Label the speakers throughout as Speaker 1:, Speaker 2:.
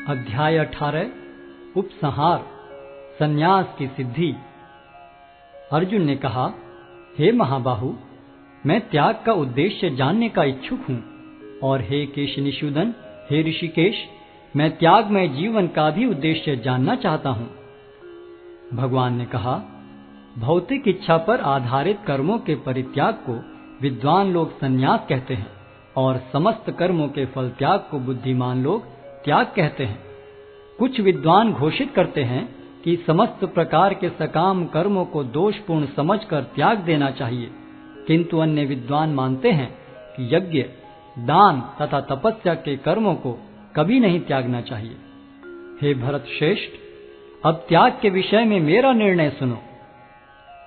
Speaker 1: अध्याय 18 उपसंहार संन्यास की सिद्धि। अर्जुन ने कहा, हे महाबाहु, मैं त्याग का उद्देश्य जानने का इच्छुक हूँ, और हे केशनिषूदन, हे ऋषिकेश, मैं त्यागमय जीवन का भी उद्देश्य जानना चाहता हूँ। भगवान ने कहा, भौतिक इच्छा पर आधारित कर्मों के परित्याग को विद्वान लोग संन्यास कहते हैं, और समस्त कर्मों के फल त्याग को बुद्धिमान लोग त्याग कहते हैं। कुछ विद्वान घोषित करते हैं कि समस्त प्रकार के सकाम कर्मों को दोषपूर्ण समझकर त्याग देना चाहिए, किंतु अन्य विद्वान मानते हैं कि यज्ञ, दान तथा तपस्या के कर्मों को कभी नहीं त्यागना चाहिए। हे भरत श्रेष्ठ, अब त्याग के विषय में मेरा निर्णय सुनो।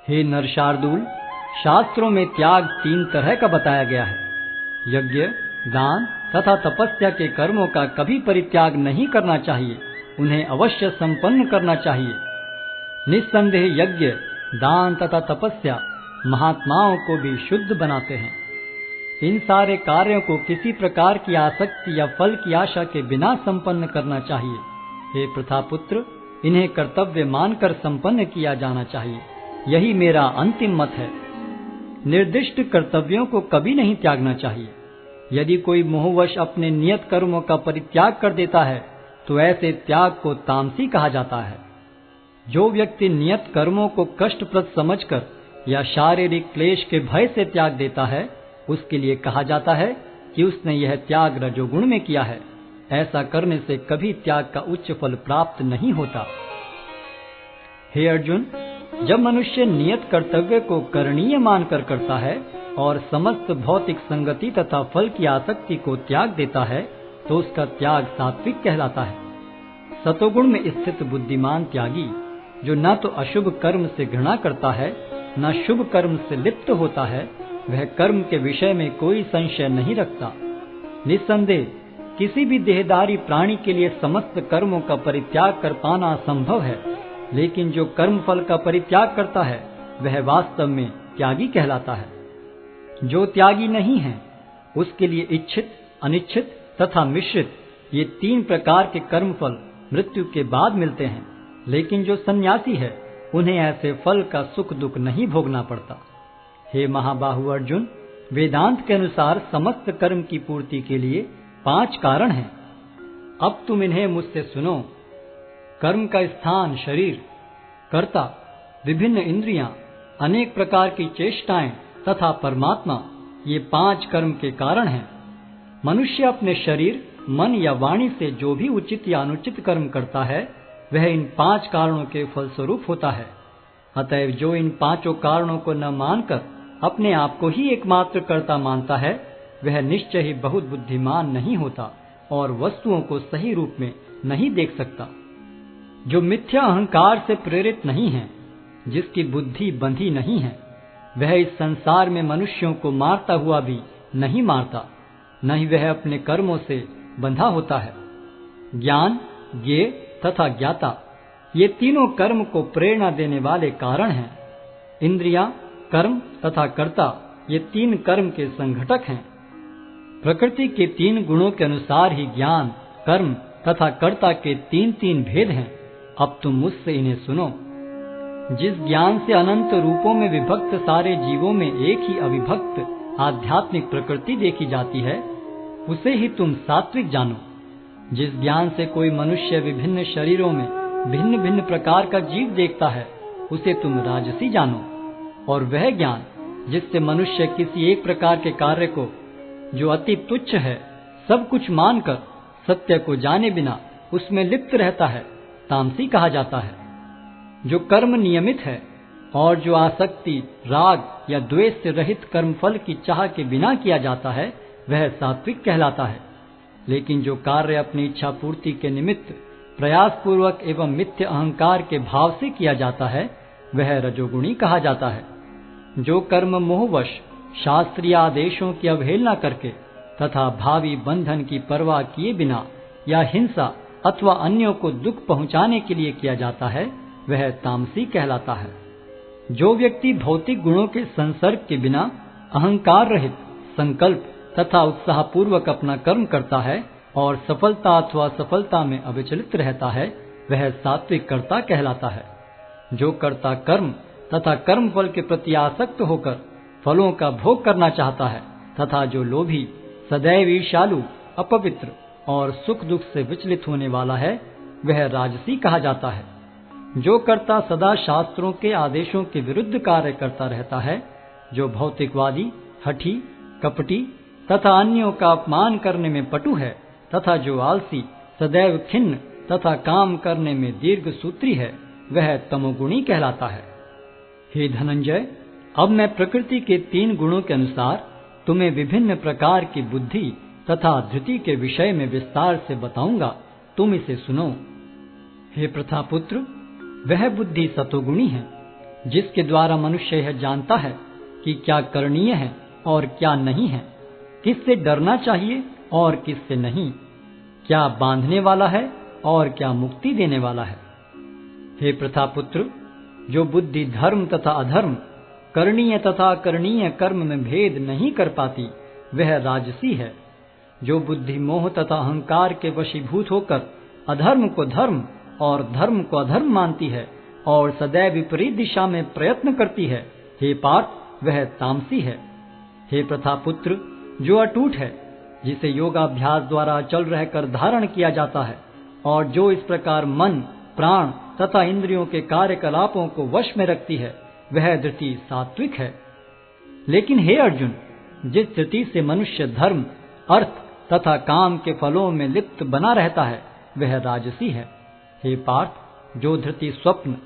Speaker 1: हे नरशार्दूल, शास्त्रों में त्याग 3 तरह का बताया गया है। यज्ञ, दान तथा तपस्या के कर्मों का कभी परित्याग नहीं करना चाहिए, उन्हें अवश्य संपन्न करना चाहिए। निस्संदेह यज्ञ, दान तथा तपस्या महात्माओं को भी शुद्ध बनाते हैं। इन सारे कार्यों को किसी प्रकार की आसक्ति या फल की आशा के बिना संपन्न करना चाहिए। हे प्रथापुत्र, इन्हें कर्तव्य मानकर संपन्न किया जाना चाहिए, यही मेरा अंतिम मत है। निर्दिष्ट कर्तव्यों को कभी नहीं त्यागना चाहिए। यदि कोई मोहवश अपने नियत कर्मों का परित्याग कर देता है तो ऐसे त्याग को तामसी कहा जाता है। जो व्यक्ति नियत कर्मों को कष्टप्रद समझकर या शारीरिक क्लेश के भय से त्याग देता है, उसके लिए कहा जाता है कि उसने यह त्याग रजोगुण में किया है। ऐसा करने से कभी त्याग का उच्च फल प्राप्त नहीं होता। हे अर्जुन, जब मनुष्य नियत कर्तव्य को करणीय मानकर करता है और समस्त भौतिक संगति तथा फल की आसक्ति को त्याग देता है, तो उसका त्याग सात्विक कहलाता है। सतोगुण में स्थित बुद्धिमान त्यागी, जो न तो अशुभ कर्म से घृणा करता है, न शुभ कर्म से लिप्त होता है, वह कर्म के विषय में कोई संशय नहीं रखता। निस्संदेह किसी भी देहधारी प्राणी के लिए समस्त कर्मों का परित्याग कर पाना असंभव है, लेकिन जो कर्म फल का परित्याग करता है वह वास्तव में त्यागी कहलाता है। जो त्यागी नहीं है, उसके लिए इच्छित, अनिच्छित तथा मिश्रित ये 3 प्रकार के कर्म फल मृत्यु के बाद मिलते हैं, लेकिन जो सन्यासी है उन्हें ऐसे फल का सुख दुख नहीं भोगना पड़ता। हे महाबाहु अर्जुन, वेदांत के अनुसार समस्त कर्म की पूर्ति के लिए 5 कारण हैं। अब तुम इन्हें मुझसे सुनो। कर्म का स्थान शरीर, कर्ता, विभिन्न इंद्रियां, अनेक प्रकार की चेष्टाएं तथा परमात्मा, ये 5 कर्म के कारण हैं। मनुष्य अपने शरीर, मन या वाणी से जो भी उचित या अनुचित कर्म करता है वह इन 5 कारणों के फलस्वरूप होता है। अतएव जो इन 5 कारणों को न मानकर अपने आप को ही एकमात्र कर्ता मानता है, वह निश्चय ही बहुत बुद्धिमान नहीं होता और वस्तुओं को सही रूप में नहीं देख सकता। जो मिथ्या अहंकार से प्रेरित नहीं है, जिसकी बुद्धि बंधी नहीं है, वह इस संसार में मनुष्यों को मारता हुआ भी नहीं मारता, न ही वह अपने कर्मों से बंधा होता है। ज्ञान, ज्ञेय तथा ज्ञाता, ये तीनों कर्म को प्रेरणा देने वाले कारण हैं। इंद्रियां, कर्म तथा कर्ता, ये 3 कर्म के संघटक हैं। प्रकृति के 3 गुणों के अनुसार ही ज्ञान, कर्म तथा कर्ता के 3 भेद हैं। अब तुम मुझसे इन्हें सुनो। जिस ज्ञान से अनंत रूपों में विभक्त सारे जीवों में एक ही अविभक्त आध्यात्मिक प्रकृति देखी जाती है, उसे ही तुम सात्विक जानो। जिस ज्ञान से कोई मनुष्य विभिन्न शरीरों में भिन्न भिन्न प्रकार का जीव देखता है, उसे तुम राजसी जानो। और वह ज्ञान जिससे मनुष्य किसी एक प्रकार के कार्य को, जो अति तुच्छ है, सब कुछ मानकर सत्य को जाने बिना उसमें लिप्त रहता है, तामसी कहा जाता है। जो कर्म नियमित है और जो आसक्ति, राग या द्वेष से रहित कर्मफल की चाह के बिना किया जाता है, वह सात्विक कहलाता है। लेकिन जो कार्य अपनी इच्छा पूर्ति के निमित्त प्रयास पूर्वक एवं मिथ्य अहंकार के भाव से किया जाता है, वह रजोगुणी कहा जाता है। जो कर्म मोहवश शास्त्रीय आदेशों की अवहेलना करके तथा भावी बंधन की परवाह किए बिना या हिंसा अथवा अन्यों को दुख पहुंचाने के लिए किया जाता है, वह तामसी कहलाता है। जो व्यक्ति भौतिक गुणों के संसर्ग के बिना अहंकार रहित संकल्प तथा उत्साहपूर्वक अपना कर्म करता है, और सफलता अथवा असफलता में अविचलित रहता है, वह सात्विक कर्ता कहलाता है। जो कर्ता कर्म तथा कर्म फल के प्रति आसक्त होकर फलों का भोग करना चाहता है तथा जो लोभी, सदैव ईर्ष्यालु, अपवित्र और सुख दुख से विचलित होने वाला है, वह राजसी कहा जाता है। जो कर्ता सदा शास्त्रों के आदेशों के विरुद्ध कार्य करता रहता है, जो भौतिकवादी, हठी, कपटी तथा अन्यों का अपमान करने में पटु है तथा जो आलसी, सदैव खिन्न तथा काम करने में दीर्घ सूत्री है, वह तमोगुणी कहलाता है। हे धनंजय, अब मैं प्रकृति के 3 गुणों के अनुसार तुम्हें विभिन्न प्रकार की बुद्धि तथा धृति के विषय में विस्तार से बताऊंगा, तुम इसे सुनो। हे प्रथापुत्र, वह बुद्धि सतोगुणी है, जिसके द्वारा मनुष्य यह जानता है कि क्या करणीय है और क्या नहीं है, किससे डरना चाहिए और किससे नहीं, क्या बांधने वाला है और क्या मुक्ति देने वाला है। हे प्रथापुत्र, जो बुद्धि धर्म तथा अधर्म, करणीय तथा अकरणीय कर्म में भेद नहीं कर पाती, वह राजसी है। जो बुद्धि मोह तथा अहंकार के वशीभूत होकर अधर्म को धर्म और धर्म को अधर्म मानती है और सदैव विपरीत दिशा में प्रयत्न करती है, हे पार्थ, वह तामसी है। हे प्रथापुत्र, जो अटूट है, जिसे योगाभ्यास द्वारा अचल रहकर धारण किया जाता है और जो इस प्रकार मन, प्राण तथा इंद्रियों के कार्यकलापों को वश में रखती है, वह धृति सात्विक है। लेकिन हे अर्जुन, जिस धृति से मनुष्य धर्म, अर्थ तथा काम के फलों में लिप्त बना रहता है, वह राजसी है। हे पार्थ, जो धृति स्वप्न,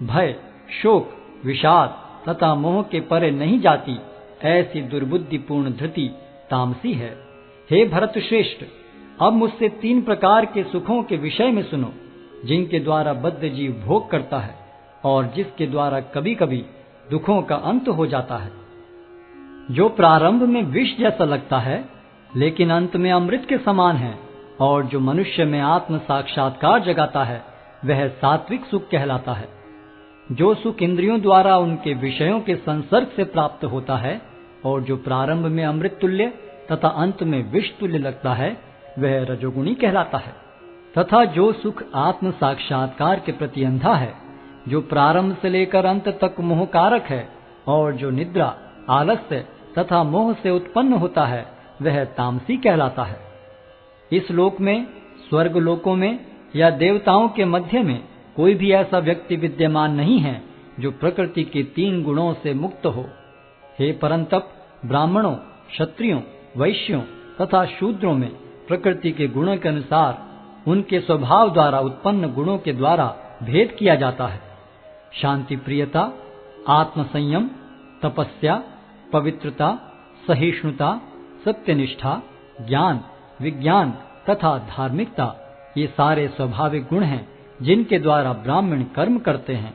Speaker 1: भय, शोक, विषाद तथा मोह के परे नहीं जाती, ऐसी दुर्बुद्धिपूर्ण धृति तामसी है। हे भरत श्रेष्ठ, अब मुझसे 3 प्रकार के सुखों के विषय में सुनो, जिनके द्वारा बद्ध जीव भोग करता है और जिसके द्वारा कभी कभी दुखों का अंत हो जाता है। जो प्रारंभ में विष जैसा लगता है, लेकिन अंत में अमृत के समान है, और जो मनुष्य में आत्म साक्षात्कार जगाता है, वह सात्विक सुख कहलाता है। जो सुख इंद्रियों द्वारा उनके विषयों के संसर्ग से प्राप्त होता है और जो प्रारंभ में अमृत तुल्य तथा अंत में विष तुल्य लगता है, वह रजोगुणी कहलाता है। तथा जो सुख आत्म साक्षात्कार के प्रति अंधा है, जो प्रारंभ से लेकर अंत तक मोहकारक है और जो निद्रा, आलस्य तथा मोह से उत्पन्न होता है, वह तामसी कहलाता है। इस लोक में, स्वर्ग लोकों में या देवताओं के मध्य में कोई भी ऐसा व्यक्ति विद्यमान नहीं है जो प्रकृति के 3 गुणों से मुक्त हो। हे परंतप, ब्राह्मणों, क्षत्रियों, वैश्यों तथा शूद्रों में प्रकृति के गुणों के अनुसार उनके स्वभाव द्वारा उत्पन्न गुणों के द्वारा भेद किया जाता है। शांति प्रियता, आत्मसंयम, तपस्या, पवित्रता, सहिष्णुता, सत्यनिष्ठा, ज्ञान, विज्ञान तथा धार्मिकता, ये सारे स्वाभाविक गुण हैं जिनके द्वारा ब्राह्मण कर्म करते हैं।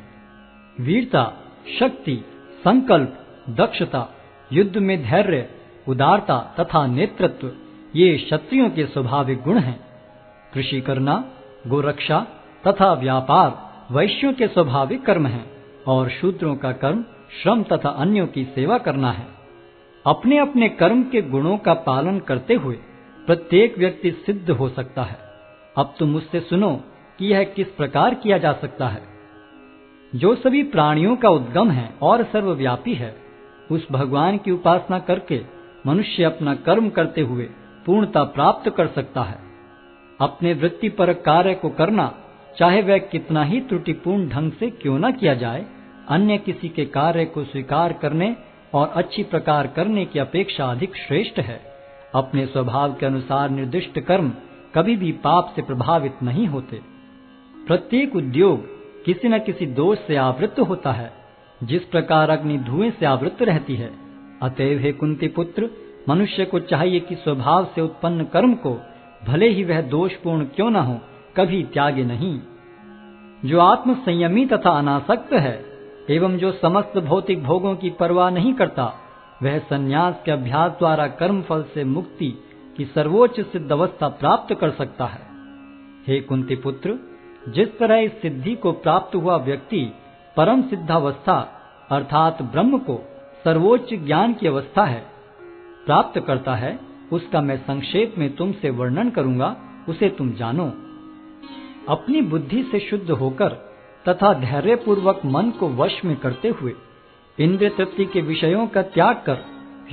Speaker 1: वीरता, शक्ति, संकल्प, दक्षता, युद्ध में धैर्य, उदारता तथा नेतृत्व, ये क्षत्रियों के स्वाभाविक गुण हैं। कृषि करना, गोरक्षा तथा व्यापार वैश्यों के स्वाभाविक कर्म हैं और शूद्रों का कर्म श्रम तथा अन्यों की सेवा करना है। अपने अपने कर्म के गुणों का पालन करते हुए प्रत्येक व्यक्ति सिद्ध हो सकता है। अब तुम मुझसे सुनो कि यह किस प्रकार किया जा सकता है। जो सभी प्राणियों का उद्गम है और सर्वव्यापी है, उस भगवान की उपासना करके मनुष्य अपना कर्म करते हुए पूर्णता प्राप्त कर सकता है। अपने वृत्तिपरक कार्य को करना, चाहे वह कितना ही त्रुटिपूर्ण ढंग से क्यों न किया जाए, अन्य किसी के कार्य को स्वीकार करने और अच्छी प्रकार करने की अपेक्षा अधिक श्रेष्ठ है। अपने स्वभाव के अनुसार निर्दिष्ट कर्म कभी भी पाप से प्रभावित नहीं होते। प्रत्येक उद्योग किसी न किसी दोष से आवृत होता है, जिस प्रकार अग्नि धुएं से आवृत रहती है। अतएव हे कुंती पुत्र, मनुष्य को चाहिए कि स्वभाव से उत्पन्न कर्म को, भले ही वह दोषपूर्ण क्यों न हो, कभी त्यागे नहीं। जो आत्म संयमी तथा अनासक्त है एवं जो समस्त भौतिक भोगों की परवाह नहीं करता, वह संन्यास के अभ्यास द्वारा कर्म फल से मुक्ति की सर्वोच्च सिद्ध अवस्था प्राप्त कर सकता है। हे कुंती पुत्र, जिस तरह इस सिद्धि को प्राप्त हुआ व्यक्ति परम सिद्धावस्था अर्थात ब्रह्म को सर्वोच्च ज्ञान की अवस्था है प्राप्त करता है, उसका मैं संक्षेप में तुमसे वर्णन करूंगा, उसे तुम जानो। अपनी बुद्धि से शुद्ध होकर तथा धैर्यपूर्वक मन को वश में करते हुए इंद्रिय तृप्ति के विषयों का त्याग कर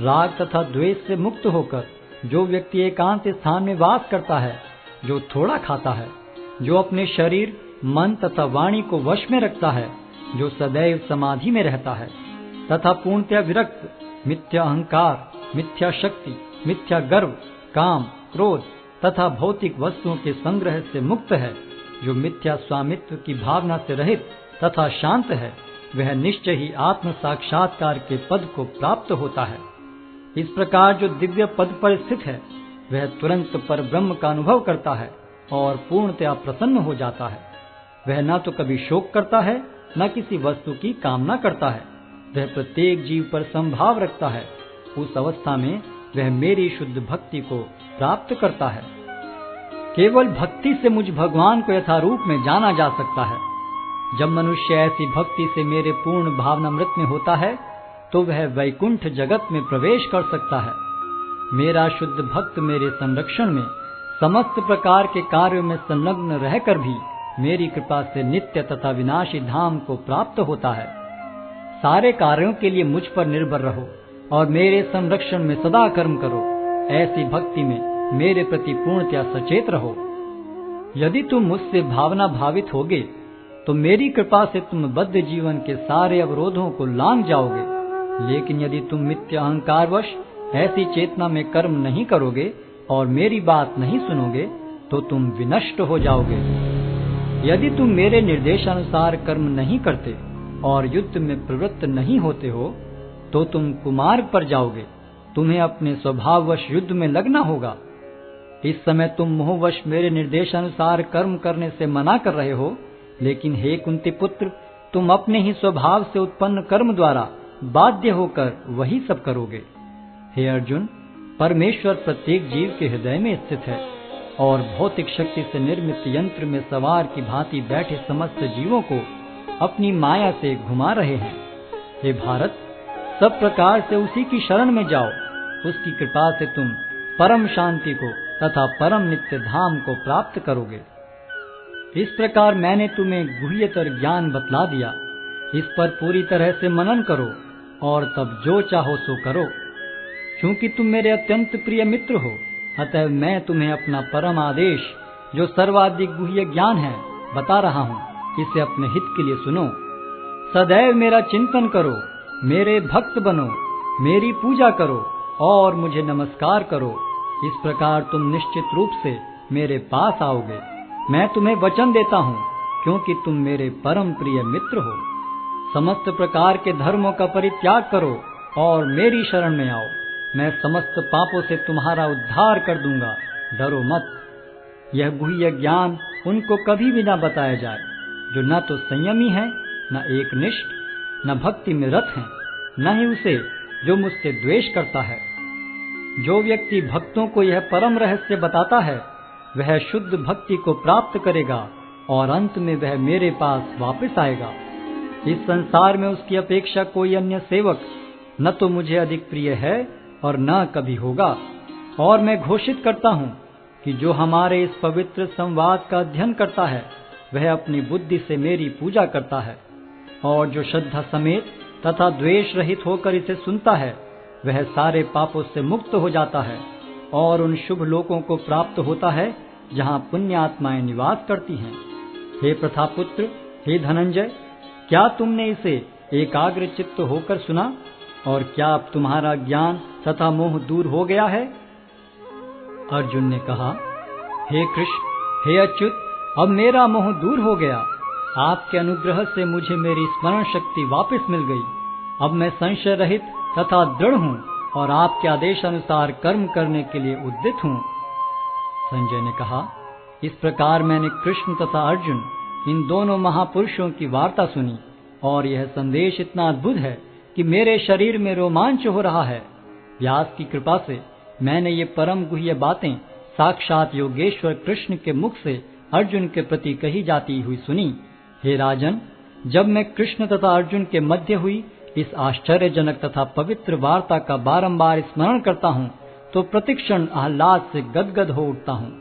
Speaker 1: राग तथा द्वेष से मुक्त होकर जो व्यक्ति एकांत स्थान में वास करता है, जो थोड़ा खाता है, जो अपने शरीर मन तथा वाणी को वश में रखता है, जो सदैव समाधि में रहता है तथा पूर्णतया विरक्त, मिथ्या अहंकार, मिथ्या शक्ति, मिथ्या गर्व, काम, क्रोध तथा भौतिक वस्तुओं के संग्रह से मुक्त है, जो मिथ्या स्वामित्व की भावना से रहित तथा शांत है, वह निश्चय ही आत्म साक्षात्कार के पद को प्राप्त होता है। इस प्रकार जो दिव्य पद पर स्थित है, वह तुरंत पर ब्रह्म का अनुभव करता है और पूर्णतया प्रसन्न हो जाता है। वह न तो कभी शोक करता है, न किसी वस्तु की कामना करता है। वह प्रत्येक जीव पर संभाव रखता है। उस अवस्था में वह मेरी शुद्ध भक्ति को प्राप्त करता है। केवल भक्ति से मुझ भगवान को यथारूप में जाना जा सकता है। जब मनुष्य ऐसी भक्ति से मेरे पूर्ण भावनामृत में होता है, तो वह वैकुंठ जगत में प्रवेश कर सकता है। मेरा शुद्ध भक्त मेरे संरक्षण में समस्त प्रकार के कार्यों में संलग्न रहकर भी मेरी कृपा से नित्य तथा विनाशी धाम को प्राप्त होता है। सारे कार्यों के लिए मुझ पर निर्भर रहो और मेरे संरक्षण में सदा कर्म करो। ऐसी भक्ति में मेरे प्रति पूर्णतया सचेत रहो। यदि तुम मुझसे भावना भावित होगे, तो मेरी कृपा से तुम बद्ध जीवन के सारे अवरोधों को लांघ जाओगे। लेकिन यदि तुम मिथ्या अहंकारवश ऐसी चेतना में कर्म नहीं करोगे और मेरी बात नहीं सुनोगे, तो तुम विनष्ट हो जाओगे। यदि तुम मेरे निर्देशानुसार कर्म नहीं करते और युद्ध में प्रवृत्त नहीं होते हो, तो तुम कुमार्ग पर जाओगे। तुम्हें अपने स्वभाववश युद्ध में लगना होगा। इस समय तुम मोहवश मेरे निर्देशानुसार कर्म करने से मना कर रहे हो, लेकिन हे कुंती पुत्र, तुम अपने ही स्वभाव से उत्पन्न कर्म द्वारा बाध्य होकर वही सब करोगे। हे अर्जुन, परमेश्वर प्रत्येक जीव के हृदय में स्थित है और भौतिक शक्ति से निर्मित यंत्र में सवार की भांति बैठे समस्त जीवों को अपनी माया से घुमा रहे हैं। हे भारत, सब प्रकार से उसी की शरण में जाओ। उसकी कृपा से तुम परम शांति को तथा परम नित्य धाम को प्राप्त करोगे। इस प्रकार मैंने तुम्हें गुह्यतर ज्ञान बतला दिया। इस पर पूरी तरह से मनन करो और तब जो चाहो सो करो। क्योंकि तुम मेरे अत्यंत प्रिय मित्र हो, अतः मैं तुम्हें अपना परम आदेश, जो सर्वाधिक गुह्य ज्ञान है, बता रहा हूँ। इसे अपने हित के लिए सुनो। सदैव मेरा चिंतन करो, मेरे भक्त बनो, मेरी पूजा करो और मुझे नमस्कार करो। इस प्रकार तुम निश्चित रूप से मेरे पास आओगे। मैं तुम्हें वचन देता हूँ, क्योंकि तुम मेरे परम प्रिय मित्र हो। समस्त प्रकार के धर्मों का परित्याग करो और मेरी शरण में आओ। मैं समस्त पापों से तुम्हारा उद्धार कर दूंगा। डरो मत। यह गुह्य ज्ञान उनको कभी भी न बताया जाए जो न तो संयमी है, न एकनिष्ठ, न भक्ति में रत है, न ही उसे जो मुझसे द्वेष करता है। जो व्यक्ति भक्तों को यह परम रहस्य बताता है, वह शुद्ध भक्ति को प्राप्त करेगा और अंत में वह मेरे पास वापस आएगा। इस संसार में उसकी अपेक्षा कोई अन्य सेवक न तो मुझे अधिक प्रिय है और न कभी होगा। और मैं घोषित करता हूँ कि जो हमारे इस पवित्र संवाद का अध्ययन करता है, वह अपनी बुद्धि से मेरी पूजा करता है, और जो श्रद्धा समेत तथा द्वेष रहित होकर इसे सुनता है, वह सारे पापों से मुक्त हो जाता है और उन शुभ लोकों को प्राप्त होता है जहाँ पुण्य आत्माएं निवास करती हैं। हे प्रथापुत्र, हे धनंजय, क्या तुमने इसे एकाग्र चित्त होकर सुना? और क्या अब तुम्हारा ज्ञान तथा मोह दूर हो गया है? अर्जुन ने कहा, हे कृष्ण, हे अच्युत, अब मेरा मोह दूर हो गया। आपके अनुग्रह से मुझे मेरी स्मरण शक्ति वापस मिल गई। अब मैं संशय रहित तथा दृढ़ हूँ और आपके आदेश अनुसार कर्म करने के लिए उद्यत हूँ। संजय ने कहा, इस प्रकार मैंने कृष्ण तथा अर्जुन इन दोनों महापुरुषों की वार्ता सुनी, और यह संदेश इतना अद्भुत है कि मेरे शरीर में रोमांच हो रहा है। व्यास की कृपा से मैंने ये परम गुह्य बातें साक्षात योगेश्वर कृष्ण के मुख से अर्जुन के प्रति कही जाती हुई सुनी। हे राजन, जब मैं कृष्ण तथा अर्जुन के मध्य हुई इस आश्चर्यजनक तथा पवित्र वार्ता का बारंबार स्मरण करता हूँ, तो प्रतिक्षण आह्लाद से गदगद हो उठता हूँ।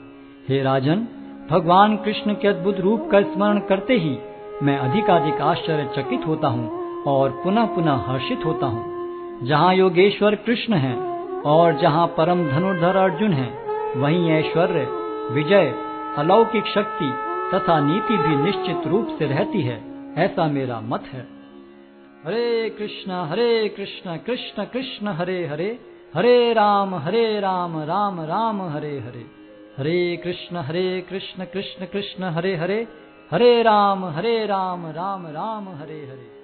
Speaker 1: हे राजन, भगवान कृष्ण के अद्भुत रूप का स्मरण करते ही मैं अधिकाधिक आश्चर्यचकित होता हूँ और पुनः पुनः हर्षित होता हूँ। जहाँ योगेश्वर कृष्ण हैं और जहाँ परम धनुर्धर अर्जुन हैं, वहीं ऐश्वर्य, विजय, अलौकिक शक्ति तथा नीति भी निश्चित रूप से रहती है, ऐसा मेरा मत है। हरे कृष्ण कृष्ण कृष्ण हरे हरे, हरे राम राम राम हरे हरे। हरे कृष्ण कृष्ण कृष्ण हरे हरे, हरे राम राम राम हरे हरे।